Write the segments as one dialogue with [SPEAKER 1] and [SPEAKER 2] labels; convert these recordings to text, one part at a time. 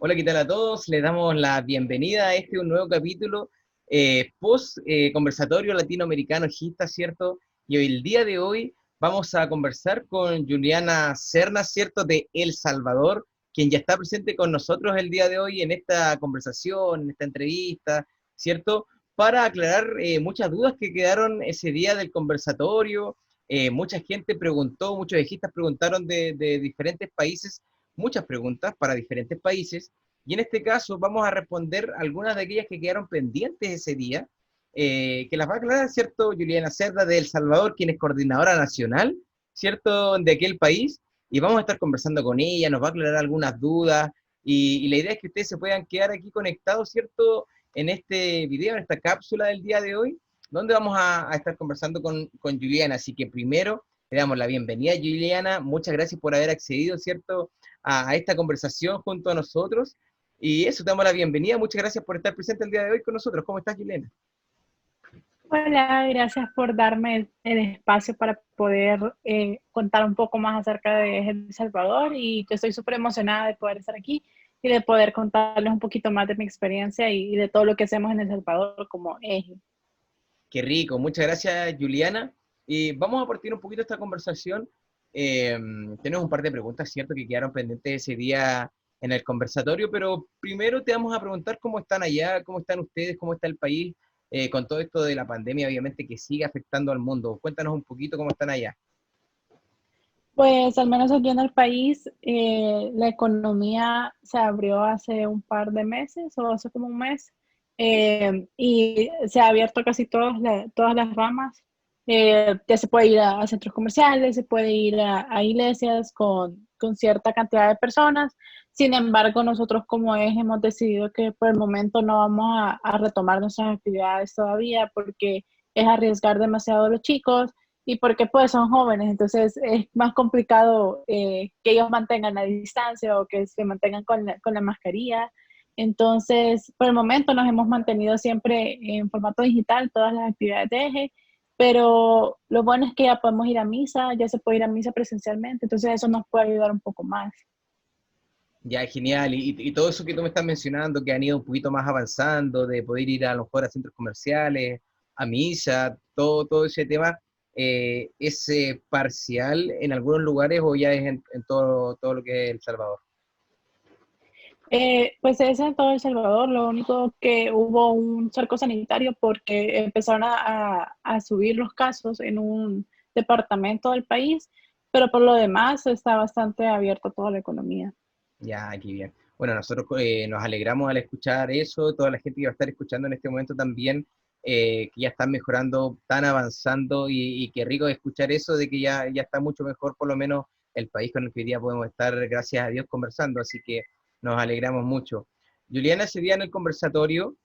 [SPEAKER 1] Hola, ¿qué tal a todos? Les damos la bienvenida a un nuevo capítulo post conversatorio latinoamericano GISTA, ¿cierto? Y hoy, el día de hoy, vamos a conversar con Juliana Serna, ¿cierto? De El Salvador, quien ya está presente con nosotros el día de hoy en esta conversación, en esta entrevista, ¿cierto? Para aclarar muchas dudas que quedaron ese día del conversatorio. Mucha gente preguntó, muchos ejistas preguntaron de diferentes países muchas preguntas para diferentes países, y en este caso vamos a responder algunas de aquellas que quedaron pendientes ese día, que las va a aclarar, ¿cierto? Juliana Cerda de El Salvador, quien es coordinadora nacional, ¿cierto? De aquel país, y vamos a estar conversando con ella, nos va a aclarar algunas dudas, y la idea es que ustedes se puedan quedar aquí conectados, ¿cierto? En este video, en esta cápsula del día de hoy, donde vamos a estar conversando con Juliana. Así que primero le damos la bienvenida, Juliana. Muchas gracias por haber accedido, ¿cierto? A esta conversación junto a nosotros. Y eso, te damos la bienvenida. Muchas gracias por estar presente el día de hoy con nosotros. ¿Cómo estás, Juliana?
[SPEAKER 2] Hola, gracias por darme el espacio para poder contar un poco más acerca de El Salvador y que estoy súper emocionada de poder estar aquí y de poder contarles un poquito más de mi experiencia y de todo lo que hacemos en El Salvador como eje.
[SPEAKER 1] Qué rico. Muchas gracias, Juliana. Y vamos a partir un poquito esta conversación. Eh, Tenemos un par de preguntas, ¿cierto? Que quedaron pendientes ese día en el conversatorio, pero primero te vamos a preguntar cómo están allá, cómo están ustedes, cómo está el país, con todo esto de la pandemia, obviamente, que sigue afectando al mundo. Cuéntanos un poquito cómo están allá.
[SPEAKER 2] Pues al menos aquí en el país la economía se abrió hace un par de meses o hace como un mes y se ha abierto casi todas las ramas. Ya se puede ir a centros comerciales, se puede ir a iglesias con cierta cantidad de personas. Sin embargo, nosotros como eje hemos decidido que por el momento no vamos a retomar nuestras actividades todavía porque es arriesgar demasiado a los chicos y porque pues son jóvenes, entonces es más complicado que ellos mantengan la distancia o que se mantengan con la mascarilla. Entonces, por el momento nos hemos mantenido siempre en formato digital todas las actividades de eje, pero lo bueno es que ya podemos ir a misa, ya se puede ir a misa presencialmente, entonces eso nos puede ayudar un poco más.
[SPEAKER 1] Ya, genial. Y todo eso que tú me estás mencionando, que han ido un poquito más avanzando, de poder ir a lo mejor a centros comerciales, a misa, todo ese tema, ¿es parcial en algunos lugares o ya es en todo lo que es El Salvador?
[SPEAKER 2] Pues es en todo El Salvador, lo único que hubo un cerco sanitario porque empezaron a subir los casos en un departamento del país, pero por lo demás está bastante abierta toda la economía.
[SPEAKER 1] Ya, aquí bien. Bueno, nosotros nos alegramos al escuchar eso, toda la gente que va a estar escuchando en este momento también, que ya están mejorando, están avanzando y qué rico escuchar eso de que ya está mucho mejor por lo menos el país con el que hoy día podemos estar, gracias a Dios, conversando, así que nos alegramos mucho. Juliana, ese día en el conversatorio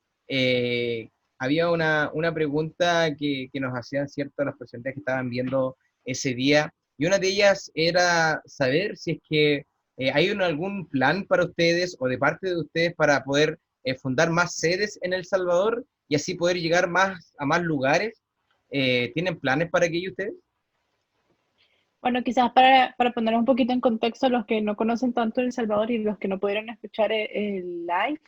[SPEAKER 1] había una pregunta que nos hacían cierto las personas que estaban viendo ese día, y una de ellas era saber si es que ¿hay algún plan para ustedes o de parte de ustedes para poder fundar más sedes en El Salvador y así poder llegar a más lugares? ¿Tienen planes para aquello ustedes?
[SPEAKER 2] Bueno, quizás para poner un poquito en contexto los que no conocen tanto El Salvador y los que no pudieron escuchar el live,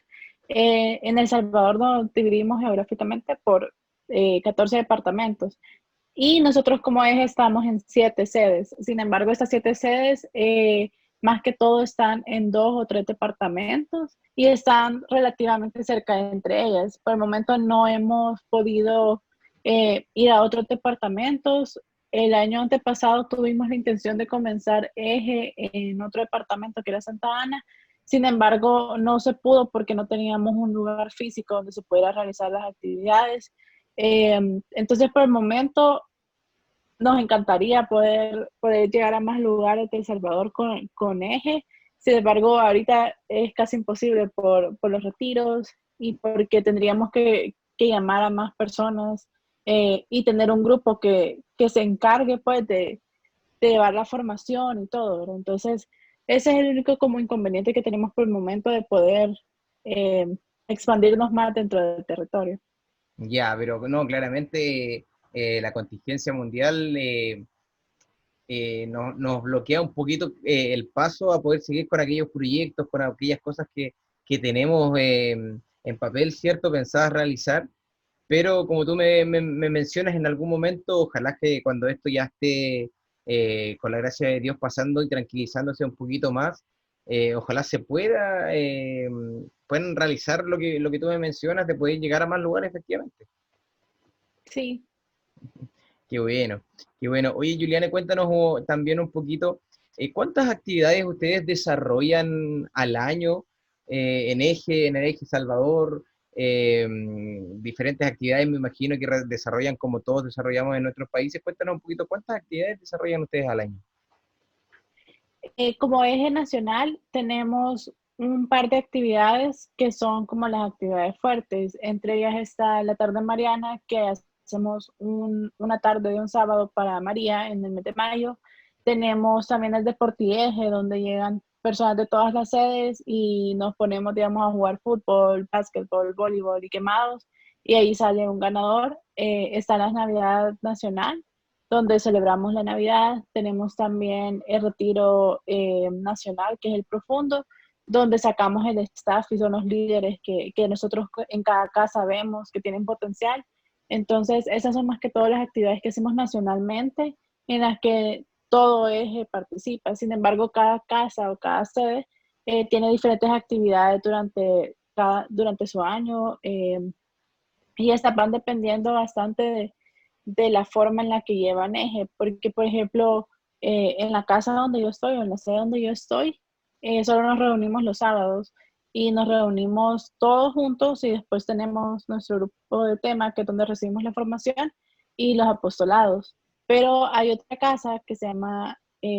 [SPEAKER 2] en El Salvador nos dividimos geográficamente por 14 departamentos. Y nosotros como eje estamos en 7 sedes. Sin embargo, estas 7 sedes, más que todo, están en 2 o 3 departamentos y están relativamente cerca entre ellas. Por el momento no hemos podido ir a otros departamentos. El año antepasado tuvimos la intención de comenzar eje en otro departamento que era Santa Ana. Sin embargo, no se pudo porque no teníamos un lugar físico donde se pudiera realizar las actividades. Entonces, por el momento, nos encantaría poder llegar a más lugares de El Salvador con eje. Sin embargo, ahorita es casi imposible por los retiros y porque tendríamos que llamar a más personas y tener un grupo que se encargue pues de llevar la formación y todo, ¿verdad? Entonces, ese es el único como inconveniente que tenemos por el momento de poder eh, expandirnos más dentro del territorio.
[SPEAKER 1] Ya, pero no, claramente la contingencia mundial nos bloquea un poquito el paso a poder seguir con aquellos proyectos, con aquellas cosas que que tenemos en papel, ¿cierto?, pensadas realizar, pero como tú me mencionas en algún momento, ojalá que cuando esto ya esté, con la gracia de Dios, pasando y tranquilizándose un poquito más, ojalá se pueda, puedan realizar lo que tú me mencionas, de poder llegar a más lugares, efectivamente.
[SPEAKER 2] Sí.
[SPEAKER 1] Qué bueno, qué bueno. Oye, Juliana, cuéntanos también un poquito, ¿cuántas actividades ustedes desarrollan al año en el Eje Salvador? Diferentes actividades, me imagino que desarrollan como todos desarrollamos en nuestros países. Cuéntanos un poquito, ¿cuántas actividades desarrollan ustedes al año?
[SPEAKER 2] Como eje nacional tenemos un par de actividades que son como las actividades fuertes. Entre ellas está la tarde mariana, que hacemos una tarde de un sábado para María en el mes de mayo. Tenemos también el Deportieje, donde llegan personas de todas las sedes y nos ponemos, digamos, a jugar fútbol, básquetbol, voleibol y quemados, y ahí sale un ganador. Está la Navidad Nacional, donde celebramos la Navidad. Tenemos también el retiro nacional, que es el profundo, donde sacamos el staff y son los líderes que nosotros en cada casa vemos que tienen potencial. Entonces, esas son más que todas las actividades que hacemos nacionalmente, en las que todo eje participa. Sin embargo, cada casa o cada sede tiene diferentes actividades durante su año, y estas van dependiendo bastante de la forma en la que llevan eje, porque por ejemplo, en la casa donde yo estoy o en la sede donde yo estoy, solo nos reunimos los sábados y nos reunimos todos juntos y después tenemos nuestro grupo de tema, que es donde recibimos la formación, y los apostolados. Pero hay otra casa que se llama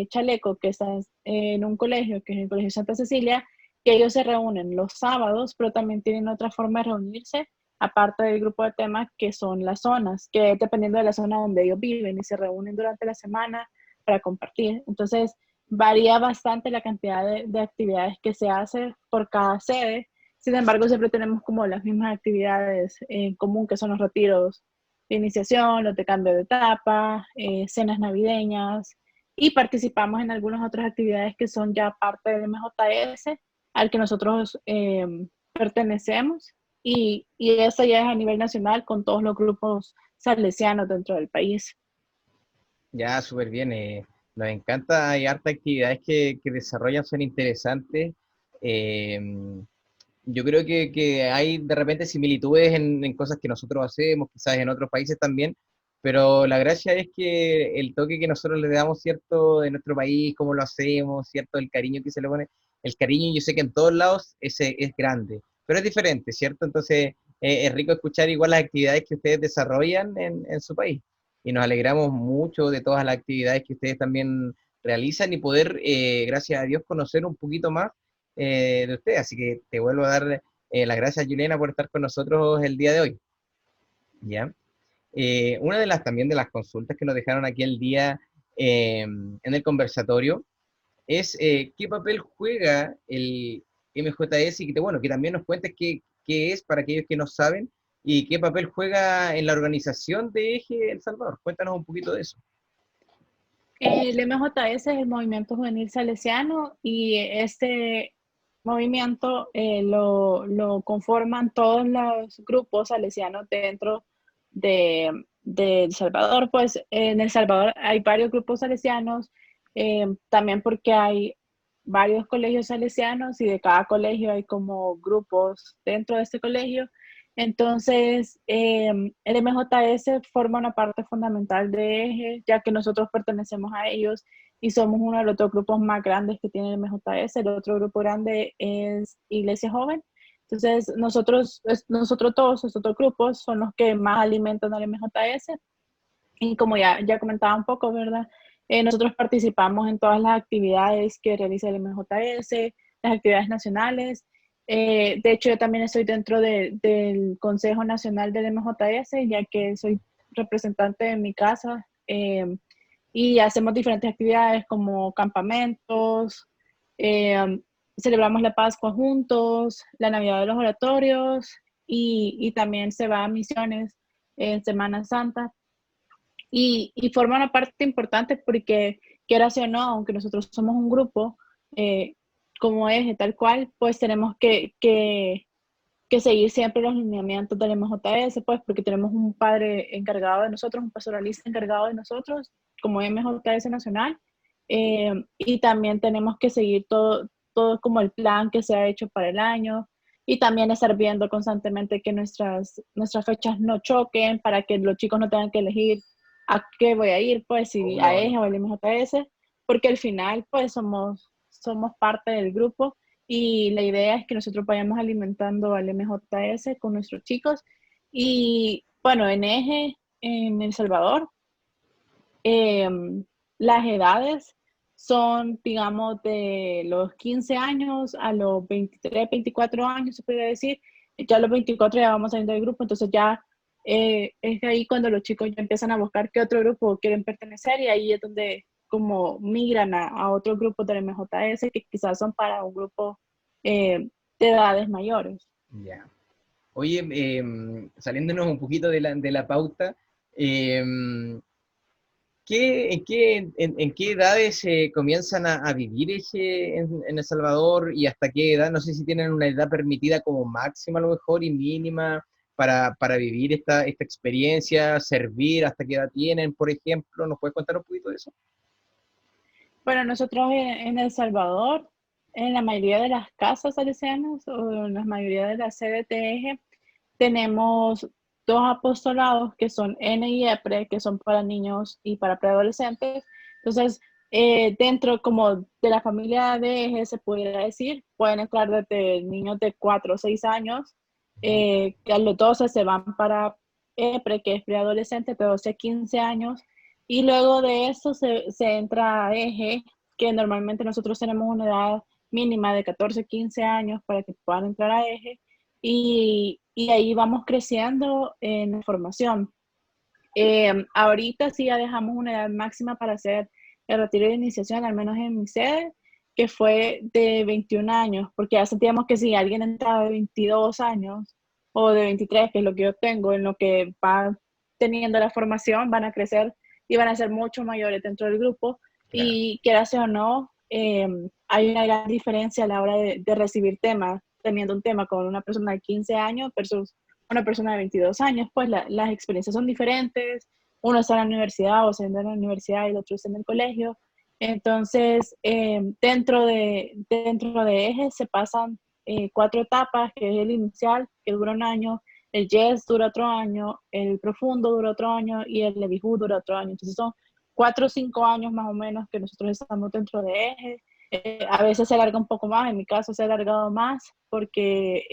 [SPEAKER 2] Chaleco, que está en un colegio, que es el Colegio Santa Cecilia, que ellos se reúnen los sábados, pero también tienen otra forma de reunirse aparte del grupo de temas, que son las zonas, que dependiendo de la zona donde ellos viven y se reúnen durante la semana para compartir. Entonces, varía bastante la cantidad de actividades que se hace por cada sede. Sin embargo, siempre tenemos como las mismas actividades en común, que son los retiros de iniciación, los de cambio de etapa, cenas navideñas, y participamos en algunas otras actividades que son ya parte del MJS, al que nosotros pertenecemos, y eso ya es a nivel nacional con todos los grupos salesianos dentro del país.
[SPEAKER 1] Ya, súper bien. Nos encanta, hay hartas actividades que desarrollan, son interesantes. Eh, yo creo que hay de repente similitudes en cosas que nosotros hacemos, quizás en otros países también, pero la gracia es que el toque que nosotros le damos, ¿cierto?, de nuestro país, cómo lo hacemos, ¿cierto?, el cariño que se le pone, el cariño yo sé que en todos lados es grande, pero es diferente, ¿cierto? Entonces es rico escuchar igual las actividades que ustedes desarrollan en su país, y nos alegramos mucho de todas las actividades que ustedes también realizan y poder, gracias a Dios, conocer un poquito más de usted. Así que te vuelvo a dar las gracias, Juliana, por estar con nosotros el día de hoy. ¿Ya? Una de las también de las consultas que nos dejaron aquí el día en el conversatorio es qué papel juega el MJS, y que, bueno, que también nos cuentes qué es para aquellos que no saben y qué papel juega en la organización de Eje El Salvador. Cuéntanos un poquito de eso.
[SPEAKER 2] El MJS es el Movimiento Juvenil Salesiano, y este movimiento lo conforman todos los grupos salesianos dentro de El Salvador. Pues en El Salvador hay varios grupos salesianos, también porque hay varios colegios salesianos y de cada colegio hay como grupos dentro de este colegio. Entonces, el MJS forma una parte fundamental de EJE, ya que nosotros pertenecemos a ellos y somos uno de los dos grupos más grandes que tiene el MJS. El otro grupo grande es Iglesia Joven. Entonces, nosotros todos estos otros grupos son los que más alimentan al MJS. Y como ya comentaba un poco, ¿verdad? Nosotros participamos en todas las actividades que realiza el MJS, las actividades nacionales. De hecho, yo también estoy dentro del Consejo Nacional del MJS, ya que soy representante de mi casa, y hacemos diferentes actividades como campamentos, celebramos la Pascua juntos, la Navidad de los oratorios, y también se va a misiones en Semana Santa. Y forma una parte importante porque, quieras o no, aunque nosotros somos un grupo, eh, como eje tal cual, pues tenemos que seguir siempre los lineamientos del MJS, pues porque tenemos un padre encargado de nosotros, un pastoralista encargado de nosotros, como MJS Nacional, y también tenemos que seguir todo como el plan que se ha hecho para el año, y también estar viendo constantemente que nuestras fechas no choquen, para que los chicos no tengan que elegir a qué voy a ir, pues si a EJE o al MJS, porque al final pues somos parte del grupo y la idea es que nosotros vayamos alimentando al MJS con nuestros chicos. Y bueno, en EJE, en El Salvador, eh, las edades son, digamos, de los 15 años a los 23, 24 años, se podría decir. Ya a los 24 ya vamos saliendo del grupo, entonces ya es ahí cuando los chicos ya empiezan a buscar qué otro grupo quieren pertenecer y ahí es donde como migran a otros grupos del MJS que quizás son para un grupo de edades mayores.
[SPEAKER 1] Ya. Oye, saliéndonos un poquito de la pauta, em, en qué edades se comienzan a vivir en El Salvador y hasta qué edad? No sé si tienen una edad permitida como máxima a lo mejor y mínima para vivir esta experiencia, servir, hasta qué edad tienen, por ejemplo. ¿Nos puedes contar un poquito de eso?
[SPEAKER 2] Bueno, nosotros en El Salvador, en la mayoría de las casas salesianas o en la mayoría de las CDTG, tenemos dos apostolados que son N y EPRE, que son para niños y para preadolescentes. Entonces, dentro como de la familia de eje, se pudiera decir, pueden entrar desde niños de 4 o 6 años, que a los 12 se van para EPRE, que es preadolescente, de 12 a 15 años, y luego de eso se entra a eje, que normalmente nosotros tenemos una edad mínima de 14, 15 años para que puedan entrar a eje, y ahí vamos creciendo en la formación. Ahorita sí ya dejamos una edad máxima para hacer el retiro de iniciación, al menos en mi sede, que fue de 21 años, porque ya sentíamos que si alguien entraba de 22 años o de 23, que es lo que yo tengo, en lo que va teniendo la formación, van a crecer y van a ser mucho mayores dentro del grupo.
[SPEAKER 1] Claro,
[SPEAKER 2] Y quieras o no, hay una gran diferencia a la hora de recibir temas, teniendo un tema con una persona de 15 años versus una persona de 22 años, pues las experiencias son diferentes, uno está en la universidad o se en la universidad y el otro está en el colegio. Entonces, dentro de EJE se pasan 4 etapas, que es el inicial, que dura un año, el YES dura otro año, el profundo dura otro año y el Levijú dura otro año. Entonces son 4 o 5 años más o menos que nosotros estamos dentro de EJE. A veces se alarga un poco más, en mi caso se ha alargado más porque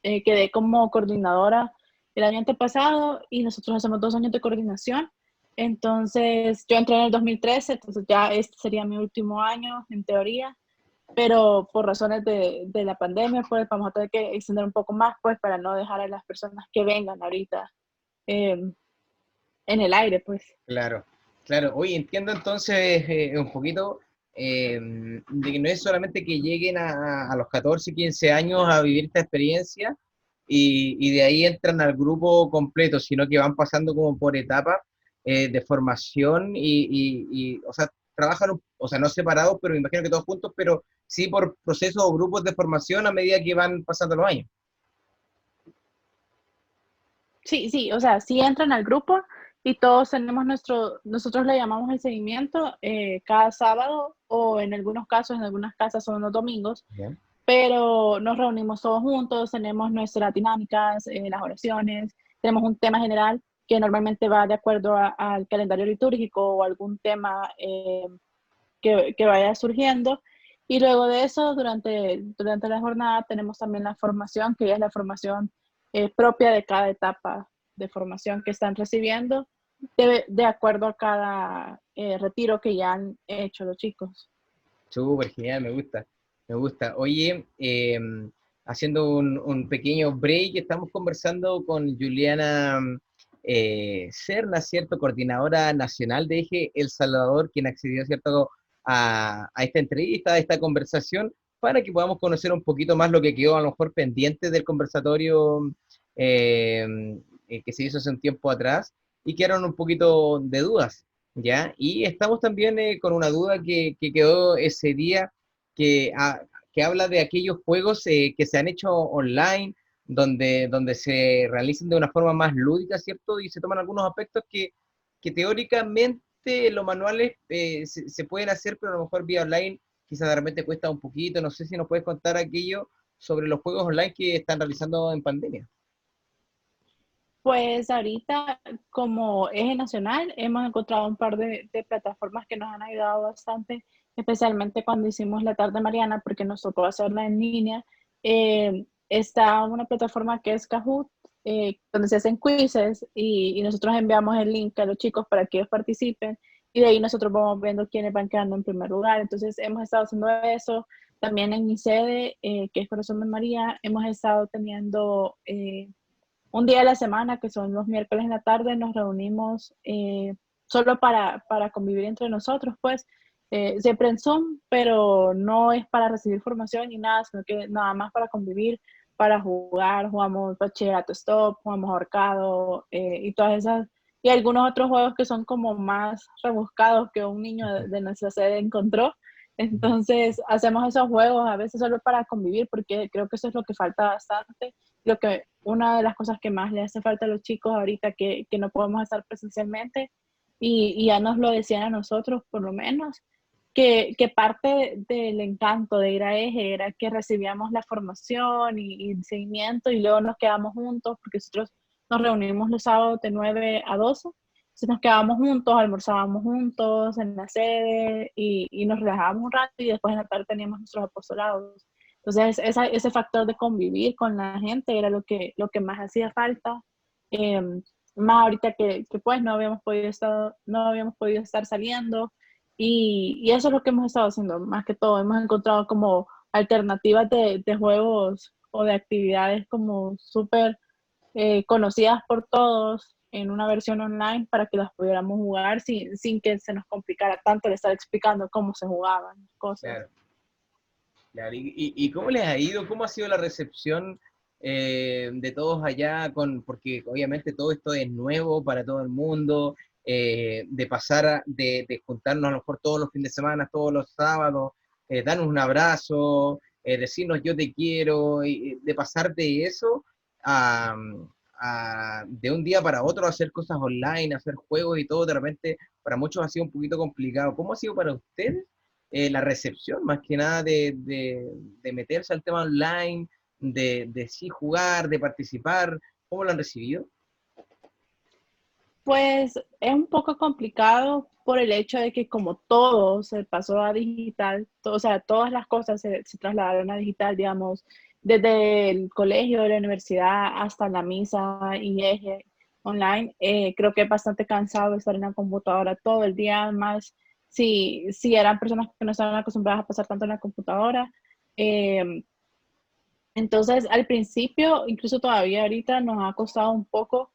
[SPEAKER 2] quedé como coordinadora el año antepasado y nosotros hacemos 2 años de coordinación. Entonces, yo entré en el 2013, entonces ya este sería mi último año en teoría, pero por razones de la pandemia, pues vamos a tener que extender un poco más, pues para no dejar a las personas que vengan ahorita eh, en el aire, pues.
[SPEAKER 1] claro, claro. Oye, entiendo entonces un poquito de que no es solamente que lleguen a los 14, 15 años a vivir esta experiencia y de ahí entran al grupo completo, sino que van pasando como por etapas de formación o sea, trabajan, o sea, no separados, pero me imagino que todos juntos, pero sí por procesos o grupos de formación a medida que van pasando los años.
[SPEAKER 2] Sí, sí, o sea, sí entran al grupo y todos tenemos nosotros le llamamos el seguimiento cada sábado o en algunos casos, en algunas casas son los domingos,
[SPEAKER 1] ¿Ya?
[SPEAKER 2] pero nos reunimos todos juntos, tenemos nuestras dinámicas, las oraciones, tenemos un tema general que normalmente va de acuerdo al calendario litúrgico o algún tema que vaya surgiendo. Y luego de eso, durante la jornada, tenemos también la formación, que es la formación propia de cada etapa de formación que están recibiendo, de acuerdo a cada retiro que ya han hecho los chicos.
[SPEAKER 1] Súper genial, me gusta, me gusta. Oye, haciendo un pequeño break, estamos conversando con Juliana Serna, ¿cierto? Coordinadora nacional de Eje El Salvador, quien accedió, ¿cierto? A esta entrevista, a esta conversación, para que podamos conocer un poquito más lo que quedó a lo mejor pendiente del conversatorio eh, que se hizo hace un tiempo atrás y quedaron un poquito de dudas. ¿Ya? Y estamos también con una duda que quedó ese día que, que habla de aquellos juegos que se han hecho online, donde se realizan de una forma más lúdica, ¿cierto? Y se toman algunos aspectos que teóricamente en los manuales se pueden hacer, pero a lo mejor vía online quizás de repente cuesta un poquito. No sé si nos puedes contar aquello sobre los juegos online que están realizando en pandemia.
[SPEAKER 2] Pues ahorita, como eje nacional, hemos encontrado un par de plataformas que nos han ayudado bastante, especialmente cuando hicimos la tarde Mariana, porque nos tocó hacerla en línea. Está una plataforma que es Kahoot, donde se hacen quizzes y nosotros enviamos el link a los chicos para que ellos participen y de ahí nosotros vamos viendo quiénes van quedando en primer lugar. Entonces hemos estado haciendo eso. También en mi sede, que es Corazón de María, hemos estado teniendo un día a la semana, que son los miércoles en la tarde, nos reunimos solo para convivir entre nosotros, pues siempre en Zoom, pero no es para recibir formación ni nada, sino que nada más para convivir, para jugar, jugamos bachillerato stop, jugamos ahorcado y todas esas, y algunos otros juegos que son como más rebuscados que un niño de nuestra sede encontró. Entonces hacemos esos juegos a veces solo para convivir, porque creo que eso es lo que falta bastante, lo que una de las cosas que más le hace falta a los chicos ahorita que no podemos estar presencialmente y ya nos lo decían a nosotros por lo menos, que parte del encanto de ir a Eje era que recibíamos la formación y el seguimiento y luego nos quedamos juntos porque nosotros nos reunimos los sábados de 9 a 12. Entonces nos quedábamos juntos, almorzábamos juntos en la sede y nos relajábamos un rato y después en la tarde teníamos nuestros apostolados. Entonces, ese factor de convivir con la gente era lo que más hacía falta. Eh, Más ahorita que pues no habíamos podido estar saliendo y eso es lo que hemos estado haciendo, más que todo. Hemos encontrado como alternativas de juegos o de actividades como súper conocidas por todos en una versión online para que las pudiéramos jugar sin que se nos complicara tanto el estar explicando cómo se jugaban cosas.
[SPEAKER 1] Claro. Claro, y cómo les ha ido? ¿Cómo ha sido la recepción de todos allá? Porque obviamente todo esto es nuevo para todo el mundo, de pasar, de juntarnos a lo mejor todos los fines de semana, todos los sábados, darnos un abrazo, decirnos yo te quiero, y de pasar de eso a, de un día para otro hacer cosas online, hacer juegos y todo, de repente para muchos ha sido un poquito complicado. ¿Cómo ha sido para ustedes? La recepción, más que nada de meterse al tema online, de sí jugar, de participar, ¿cómo lo han recibido?
[SPEAKER 2] Pues es un poco complicado por el hecho de que como todo se pasó a digital, o sea, todas las cosas se trasladaron a digital, digamos, desde el colegio, la universidad hasta la misa y eje online. Creo que es bastante cansado estar en la computadora todo el día, más si eran personas que no estaban acostumbradas a pasar tanto en la computadora. Eh, entonces, al principio, incluso todavía ahorita nos ha costado un poco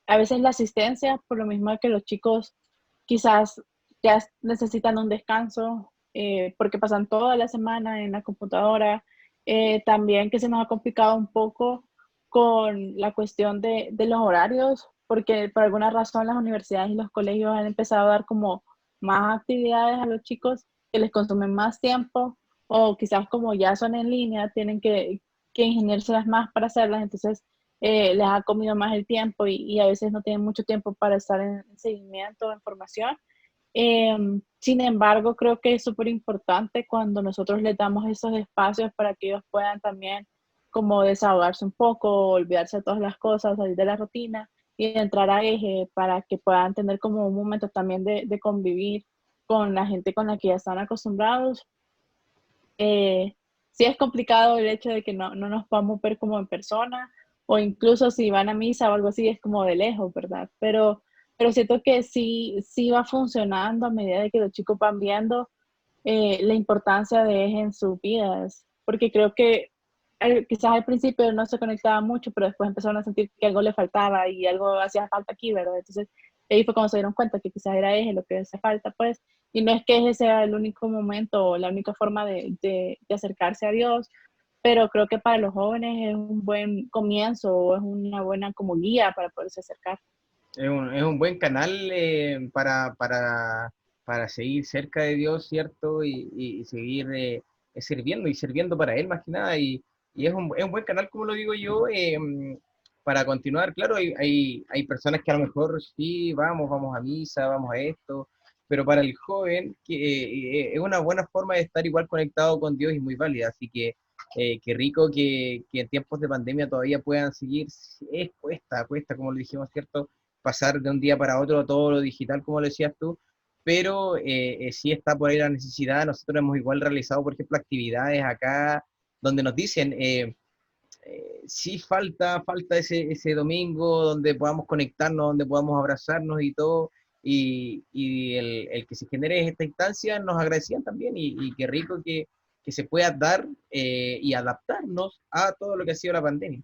[SPEAKER 2] a veces la asistencia, por lo mismo de que los chicos quizás ya necesitan un descanso porque pasan toda la semana en la computadora. También que se nos ha complicado un poco con la cuestión de los horarios, porque por alguna razón las universidades y los colegios han empezado a dar como más actividades a los chicos que les consumen más tiempo o quizás como ya son en línea, tienen que ingeniárselas más para hacerlas, entonces les ha comido más el tiempo y a veces no tienen mucho tiempo para estar en seguimiento, en formación. Sin embargo, creo que es súper importante cuando nosotros les damos esos espacios para que ellos puedan también como desahogarse un poco, olvidarse de todas las cosas, salir de la rutina y entrar a eje para que puedan tener como un momento también de convivir con la gente con la que ya están acostumbrados. Eh, sí es complicado el hecho de que no nos podamos ver como en persona, o incluso si van a misa o algo así, es como de lejos, ¿verdad? Pero siento que sí va funcionando a medida de que los chicos van viendo la importancia de él en sus vidas, porque creo que quizás al principio no se conectaba mucho, pero después empezaron a sentir que algo le faltaba y algo hacía falta aquí, ¿verdad? Entonces ahí fue cuando se dieron cuenta que quizás era eje lo que hacía falta, pues, y no es que ese sea el único momento o la única forma de acercarse a Dios, pero creo que para los jóvenes es un buen comienzo o es una buena como guía para poderse acercar.
[SPEAKER 1] Es un buen canal para seguir cerca de Dios, ¿cierto? Y seguir sirviendo y sirviendo para Él más que nada. Y es un buen canal, como lo digo yo, para continuar. Claro, hay personas que a lo mejor sí, vamos a misa, vamos a esto, pero para el joven es una buena forma de estar igual conectado con Dios y muy válida. Así que qué rico que en tiempos de pandemia todavía puedan seguir. Cuesta, como lo dijimos, ¿cierto? Pasar de un día para otro todo lo digital, como lo decías tú, pero sí está por ahí la necesidad. Nosotros hemos igual realizado, por ejemplo, actividades acá donde nos dicen, sí falta ese domingo donde podamos conectarnos, donde podamos abrazarnos y todo, y el que se genere esta instancia nos agradecían también, y qué rico que se pueda dar y adaptarnos a todo lo que ha sido la pandemia.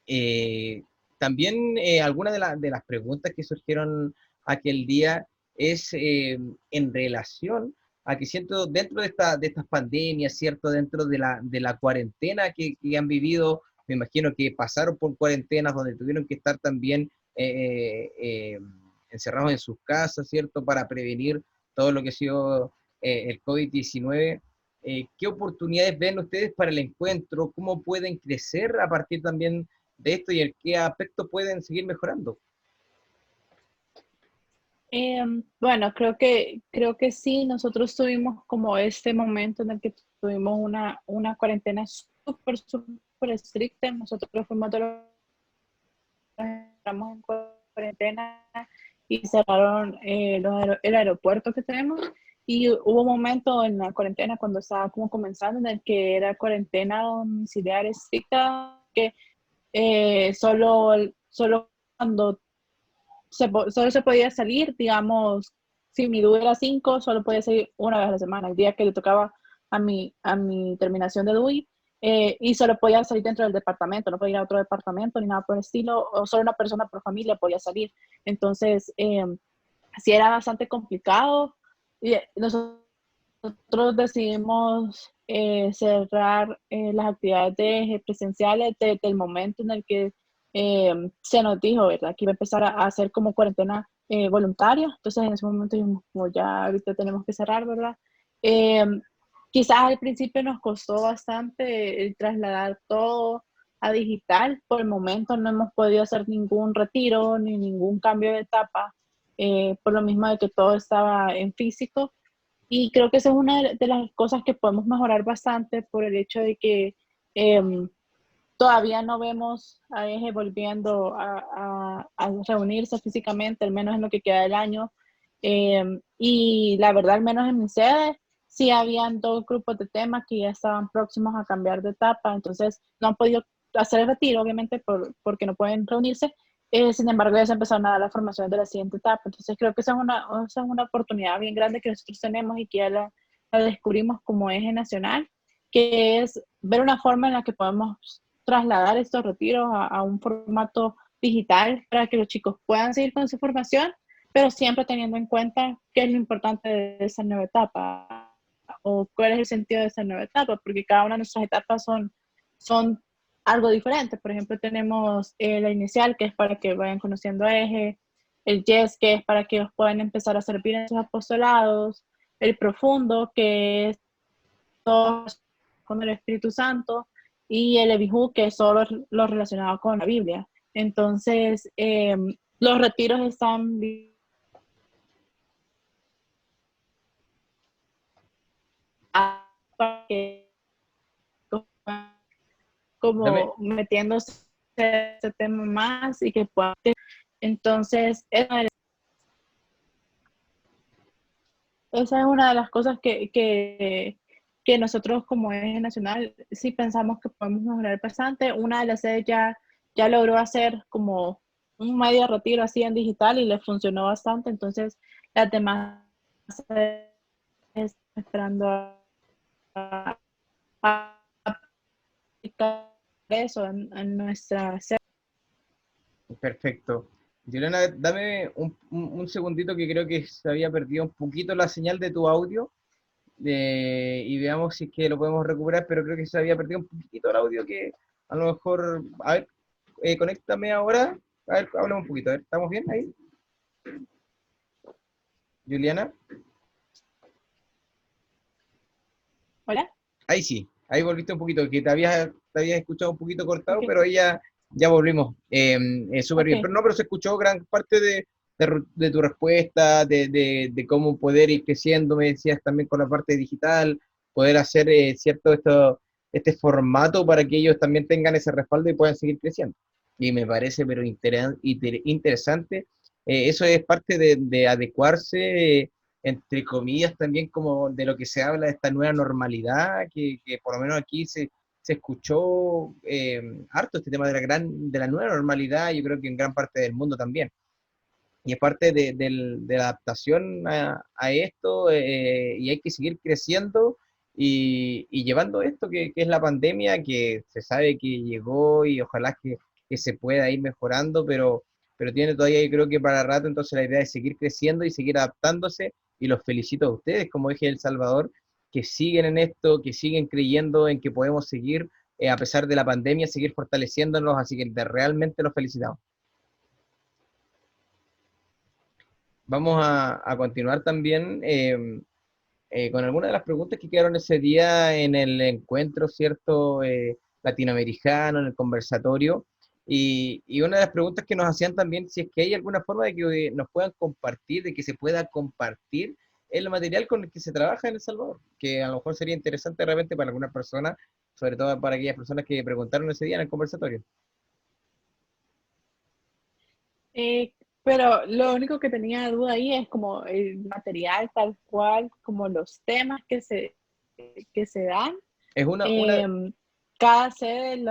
[SPEAKER 1] Eh, También algunas de las preguntas que surgieron aquel día es en relación a que siento dentro de estas pandemias, ¿cierto? Dentro de la cuarentena que han vivido, me imagino que pasaron por cuarentenas donde tuvieron que estar también encerrados en sus casas, ¿cierto? Para prevenir todo lo que ha sido el COVID-19. ¿Qué oportunidades ven ustedes para el encuentro? ¿Cómo pueden crecer a partir también de esto y en qué aspectos pueden seguir mejorando?
[SPEAKER 2] Bueno, creo que sí, nosotros tuvimos como este momento en el que tuvimos una cuarentena súper estricta. Nosotros fuimos de los que entramos en cuarentena y cerraron el aeropuerto que tenemos. Y hubo un momento en la cuarentena cuando estaba como comenzando en el que era cuarentena domiciliar estricta, que solo cuando solo se podía salir, digamos, si mi DUI era 5, solo podía salir una vez a la semana, el día que le tocaba a mi terminación de DUI, y solo podía salir dentro del departamento, no podía ir a otro departamento ni nada por el estilo, o solo una persona por familia podía salir. Entonces, sí era bastante complicado. Y nosotros decidimos cerrar las actividades presenciales desde el momento en el que se nos dijo, ¿verdad? Que iba a empezar a hacer como cuarentena voluntaria. Entonces en ese momento dijimos, como ya ahorita tenemos que cerrar, ¿verdad? Eh, Quizás al principio nos costó bastante el trasladar todo a digital. Por el momento no hemos podido hacer ningún retiro ni ningún cambio de etapa, por lo mismo de que todo estaba en físico. Y creo que esa es una de las cosas que podemos mejorar bastante por el hecho de que todavía no vemos a Eje volviendo a reunirse físicamente, al menos en lo que queda del año. Y la verdad, al menos en mi sede, sí habían dos grupos de temas que ya estaban próximos a cambiar de etapa, entonces no han podido hacer el retiro, obviamente, porque no pueden reunirse. Sin embargo, ya se empezaron a dar la formación de la siguiente etapa. Entonces, creo que esa es una oportunidad bien grande que nosotros tenemos y que ya la descubrimos como eje nacional, que es ver una forma en la que podemos trasladar estos retiros a un formato digital para que los chicos puedan seguir con su formación, pero siempre teniendo en cuenta qué es lo importante de esa nueva etapa o cuál es el sentido de esa nueva etapa, porque cada una de nuestras etapas son algo diferente. Por ejemplo, tenemos la inicial, que es para que vayan conociendo a Eje, el YES, que es para que ellos puedan empezar a servir en sus apostolados, el profundo, que es todo con el Espíritu Santo, y el Ebijú, que es solo lo relacionado con la Biblia. Entonces, los retiros están
[SPEAKER 1] Dame,
[SPEAKER 2] como metiéndose ese tema más y que puedan. Entonces, esa es una de las cosas que nosotros como eje nacional sí pensamos que podemos mejorar bastante. Una de las sedes ya logró hacer como un medio retiro así en digital y le funcionó bastante. Entonces, las demás sedes están esperando a aplicar eso en nuestra sede.
[SPEAKER 1] perfecto. Juliana, dame un segundito que creo que se había perdido un poquito la señal de tu audio y veamos si es que lo podemos recuperar, pero creo que se había perdido un poquito el audio que a lo mejor, a ver, conéctame ahora, a ver, hablamos un poquito, a ver, ¿estamos bien ahí? Juliana,
[SPEAKER 2] Hola.
[SPEAKER 1] Ahí sí, ahí volviste un poquito, que te habías escuchado un poquito cortado,
[SPEAKER 2] Ok,
[SPEAKER 1] pero ahí ya volvimos. Súper bien.
[SPEAKER 2] ok.
[SPEAKER 1] Pero no, pero se escuchó gran parte de tu respuesta, de cómo poder ir creciendo, me decías también con la parte digital, poder hacer cierto este formato para que ellos también tengan ese respaldo y puedan seguir creciendo. Y me parece, pero interesante. Eso es parte de adecuarse. Entre comillas, también como de lo que se habla de esta nueva normalidad, que por lo menos aquí se escuchó harto este tema de la nueva normalidad, yo creo que en gran parte del mundo también. Y es parte de la adaptación a esto y hay que seguir creciendo y llevando esto que es la pandemia, que se sabe que llegó y ojalá que se pueda ir mejorando, pero tiene todavía yo creo que para rato, entonces la idea es seguir creciendo y seguir adaptándose y los felicito a ustedes, como dije El Salvador, que siguen en esto, que siguen creyendo en que podemos seguir, a pesar de la pandemia, seguir fortaleciéndonos, así que realmente los felicitamos. Vamos a continuar también con algunas de las preguntas que quedaron ese día en el encuentro, ¿cierto? Latinoamericano, en el conversatorio. Y una de las preguntas que nos hacían también, si es que hay alguna forma de que nos puedan compartir, de que se pueda compartir el material con el que se trabaja en El Salvador, que a lo mejor sería interesante realmente para algunas personas, sobre todo para aquellas personas que preguntaron ese día en el conversatorio.
[SPEAKER 2] Eh, pero lo único que tenía duda ahí es como el material tal cual, como los temas que se dan.
[SPEAKER 1] Es
[SPEAKER 2] Em, cada sede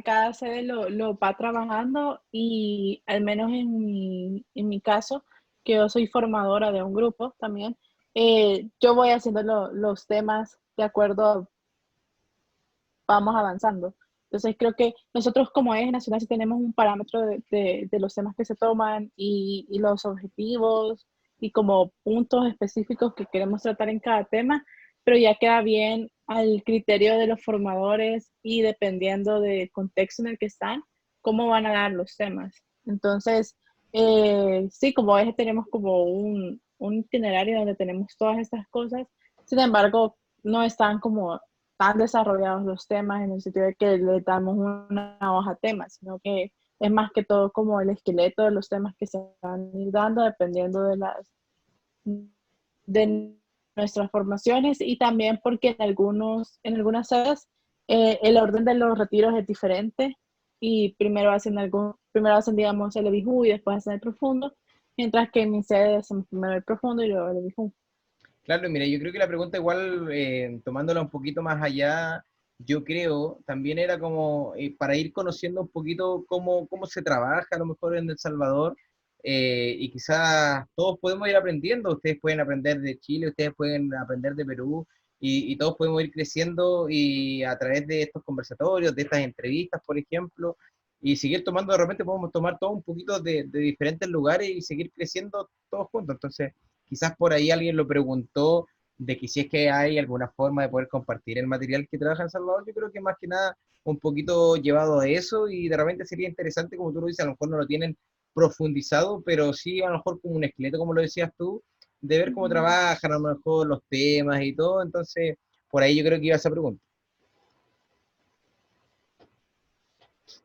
[SPEAKER 2] cada sede lo va trabajando y al menos en mi caso, que yo soy formadora de un grupo también, yo voy haciendo los temas de acuerdo a vamos avanzando. Entonces creo que nosotros como Eje Nacional sí tenemos un parámetro de los temas que se toman y los objetivos y como puntos específicos que queremos tratar en cada tema, pero ya queda bien al criterio de los formadores y dependiendo del contexto en el que están, cómo van a dar los temas. Entonces, sí, como Eje tenemos como un itinerario donde tenemos todas estas cosas, sin embargo, no están como tan desarrollados los temas en el sentido de que le damos una hoja tema, sino que es más que todo como el esqueleto de los temas que se van a ir dando dependiendo de nuestras formaciones y también porque en algunas sedes el orden de los retiros es diferente y primero hacen digamos el Ebijú y después hacen el profundo, mientras que en mi sede hacemos primero el profundo y luego el Ebijú.
[SPEAKER 1] Claro, mira, yo creo que la pregunta igual, tomándola un poquito más allá, yo creo, también era como para ir conociendo un poquito cómo se trabaja a lo mejor en El Salvador, y quizás todos podemos ir aprendiendo, ustedes pueden aprender de Chile, ustedes pueden aprender de Perú, y todos podemos ir creciendo y a través de estos conversatorios, de estas entrevistas, por ejemplo, y seguir tomando, de repente podemos tomar todo un poquito de diferentes lugares y seguir creciendo todos juntos. Entonces, quizás por ahí alguien lo preguntó de que si es que hay alguna forma de poder compartir el material que trabaja en Salvador. Yo creo que más que nada un poquito llevado a eso y de repente sería interesante, como tú lo dices, a lo mejor no lo tienen profundizado, pero sí a lo mejor como un esqueleto, como lo decías tú, de ver cómo
[SPEAKER 2] Ujú.
[SPEAKER 1] trabajan a lo mejor los temas y todo. Entonces, por ahí yo creo que iba esa pregunta.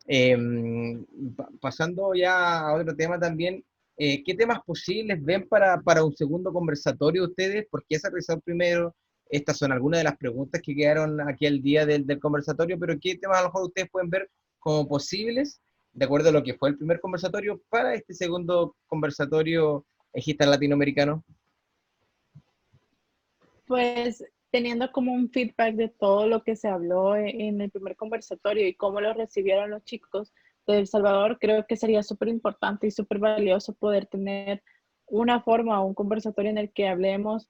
[SPEAKER 1] Eh, Pasando ya a otro tema también, ¿qué temas posibles ven para un segundo conversatorio ustedes? ¿Por qué se realizó primero? Estas son algunas de las preguntas que quedaron aquí al día del conversatorio, pero ¿qué temas a lo mejor ustedes pueden ver como posibles, de acuerdo a lo que fue el primer conversatorio, para este segundo conversatorio ejista latinoamericano?
[SPEAKER 2] Pues teniendo como un feedback de todo lo que se habló en el primer conversatorio y cómo lo recibieron los chicos de El Salvador, creo que sería súper importante y súper valioso poder tener una forma o un conversatorio en el que hablemos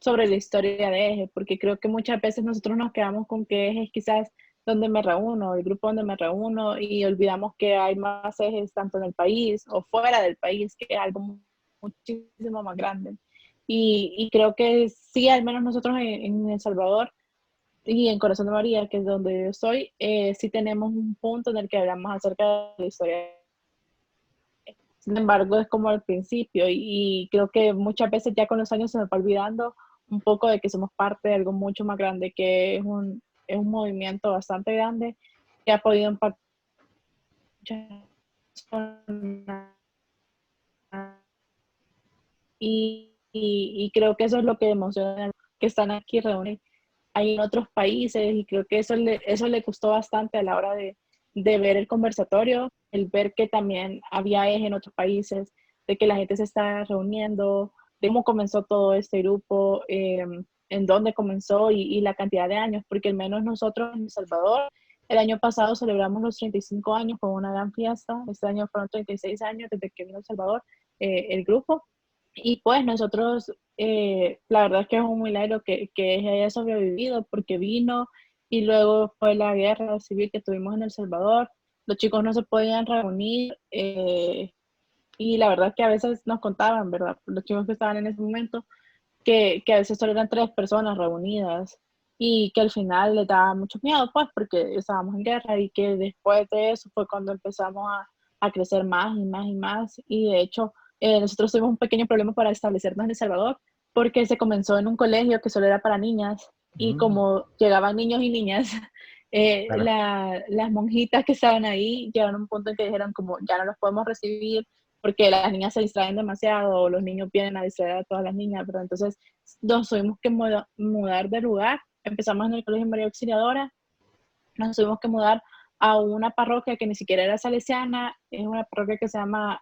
[SPEAKER 2] sobre la historia de Eje, porque creo que muchas veces nosotros nos quedamos con que Eje es quizás donde me reúno, el grupo donde me reúno, y olvidamos que hay más ejes tanto en el país o fuera del país, que es algo muchísimo más grande. Y creo que sí, al menos nosotros en El Salvador y en Corazón de María, que es donde yo estoy, sí tenemos un punto en el que hablamos acerca de la historia Sin embargo, es como al principio y creo que muchas veces ya con los años se nos va olvidando un poco de que somos parte de algo mucho más grande, que es un movimiento bastante grande que ha podido impactar muchas personas y creo que eso es lo que emociona, que están aquí reunidos. Hay en otros países y creo que eso le costó bastante a la hora de ver el conversatorio, el ver que también había eje en otros países, de que la gente se está reuniendo, de cómo comenzó todo este grupo, en dónde comenzó y la cantidad de años, porque al menos nosotros en El Salvador, el año pasado celebramos los 35 años con una gran fiesta, este año fueron 36 años desde que vino El Salvador el grupo, y pues nosotros, la verdad es que es un milagro que haya sobrevivido porque vino y luego fue la guerra civil que tuvimos en El Salvador. Los chicos no se podían reunir y la verdad es que a veces nos contaban, ¿verdad? Los chicos que estaban en ese momento, que a veces solo eran 3 personas reunidas y que al final les daba mucho miedo, pues, porque estábamos en guerra y que después de eso fue cuando empezamos a crecer más y más y más. Y de hecho, nosotros tuvimos un pequeño problema para establecernos en El Salvador porque se comenzó en un colegio que solo era para niñas y
[SPEAKER 1] Mm,
[SPEAKER 2] como llegaban niños y niñas,
[SPEAKER 1] claro.
[SPEAKER 2] las monjitas que estaban ahí llegaron a un punto en que dijeron como ya no los podemos recibir porque las niñas se distraen demasiado o los niños vienen a distraer a todas las niñas, pero entonces nos tuvimos que mudar de lugar. Empezamos en el Colegio María Auxiliadora, nos tuvimos que mudar a una parroquia que ni siquiera era salesiana, es una parroquia que se llama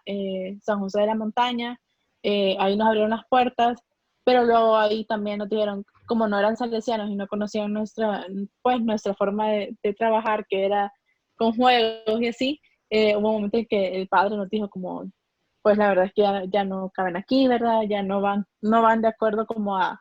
[SPEAKER 2] San José de la Montaña. Ahí nos abrieron las puertas, pero luego ahí también nos dijeron, como no eran salesianos y no conocían pues, nuestra forma de trabajar, que era con juegos y así, hubo un momento en que el padre nos dijo como, pues la verdad es que ya no caben aquí, ¿verdad? Ya no van de acuerdo como a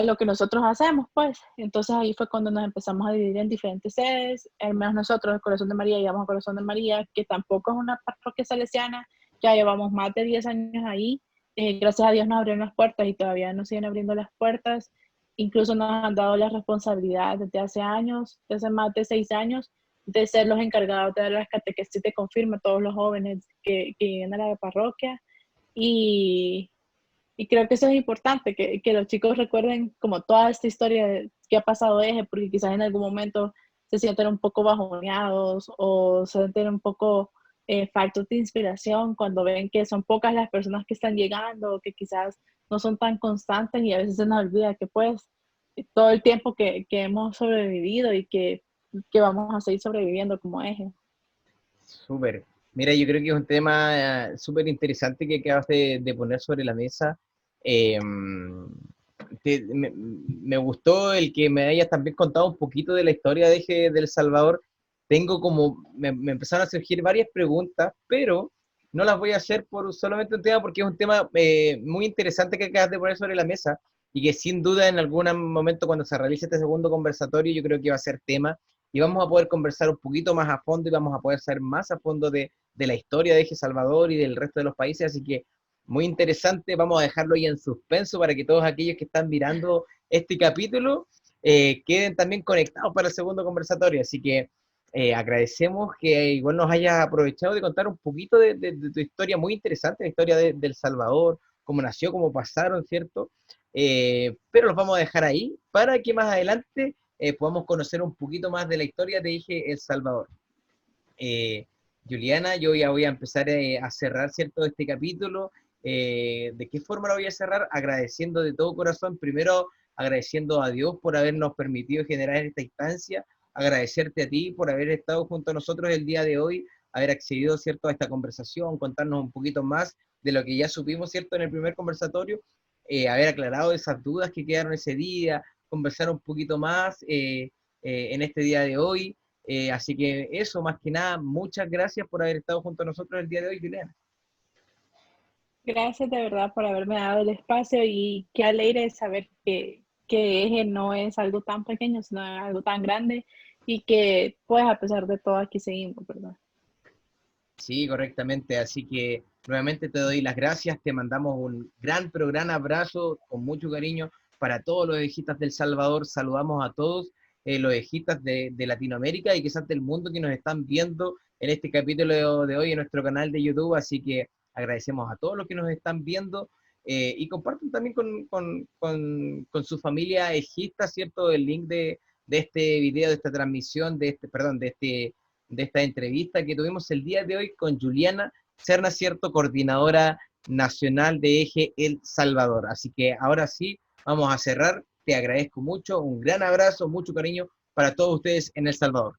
[SPEAKER 2] lo que nosotros hacemos, pues. Entonces ahí fue cuando nos empezamos a dividir en diferentes sedes, al menos nosotros, el Corazón de María, íbamos al Corazón de María, que tampoco es una parroquia salesiana, ya llevamos más de 10 años ahí, gracias a Dios nos abrieron las puertas y todavía nos siguen abriendo las puertas, incluso nos han dado la responsabilidad desde hace años, desde más de 6 años, de ser los encargados de dar las catequesis de confirma a todos los jóvenes que vienen a la parroquia, y creo que eso es importante, que los chicos recuerden como toda esta historia que ha pasado Eje, porque quizás en algún momento se sienten un poco bajoneados o se sienten un poco faltos de inspiración cuando ven que son pocas las personas que están llegando, que quizás no son tan constantes y a veces se nos olvida que pues todo el tiempo que hemos sobrevivido y que vamos a seguir sobreviviendo como Eje.
[SPEAKER 1] Súper. Mira, yo creo que es un tema súper interesante que acabas de poner sobre la mesa. Eh, me gustó el que me hayas también contado un poquito de la historia de El Salvador. Tengo como, me empezaron a surgir varias preguntas, pero no las voy a hacer por solamente un tema, porque es un tema muy interesante que acabas de poner sobre la mesa y que sin duda en algún momento cuando se realice este segundo conversatorio yo creo que va a ser tema y vamos a poder conversar un poquito más a fondo y vamos a poder saber más a fondo de la historia de Eje Salvador y del resto de los países, así que muy interesante, vamos a dejarlo ahí en suspenso para que todos aquellos que están mirando este capítulo queden también conectados para el segundo conversatorio, así que agradecemos que igual nos hayas aprovechado de contar un poquito de tu historia muy interesante, la historia El Salvador, cómo nació, cómo pasaron, ¿cierto? Pero los vamos a dejar ahí para que más adelante podamos conocer un poquito más de la historia de Eje El Salvador. Eh, Juliana, yo ya voy a empezar a cerrar, ¿cierto?, este capítulo. ¿De qué forma lo voy a cerrar? Agradeciendo de todo corazón, primero agradeciendo a Dios por habernos permitido generar esta instancia, agradecerte a ti por haber estado junto a nosotros el día de hoy, haber accedido, ¿cierto?, a esta conversación, contarnos un poquito más de lo que ya supimos, ¿cierto?, en el primer conversatorio, haber aclarado esas dudas que quedaron ese día, conversar un poquito más en este día de hoy. Así que eso, más que nada, muchas gracias por haber estado junto a nosotros el día de hoy, Juliana.
[SPEAKER 2] Gracias de verdad por haberme dado el espacio y qué alegre saber que Eje no es algo tan pequeño, sino algo tan grande y que pues a pesar de todo aquí seguimos, ¿verdad?
[SPEAKER 1] Sí, correctamente. Así que nuevamente te doy las gracias, te mandamos un gran, pero gran abrazo con mucho cariño para todos los ejitas del Salvador. Saludamos a todos los ejitas de Latinoamérica y quizás del mundo que nos están viendo en este capítulo de hoy en nuestro canal de YouTube, así que agradecemos a todos los que nos están viendo y compartan también con su familia egipta, ¿cierto? El link de este video, de esta transmisión, perdón, de esta entrevista que tuvimos el día de hoy con Juliana Serna, ¿cierto? Coordinadora nacional de Eje El Salvador. Así que ahora sí, vamos a cerrar. Te agradezco mucho, un gran abrazo, mucho cariño para todos ustedes en El Salvador.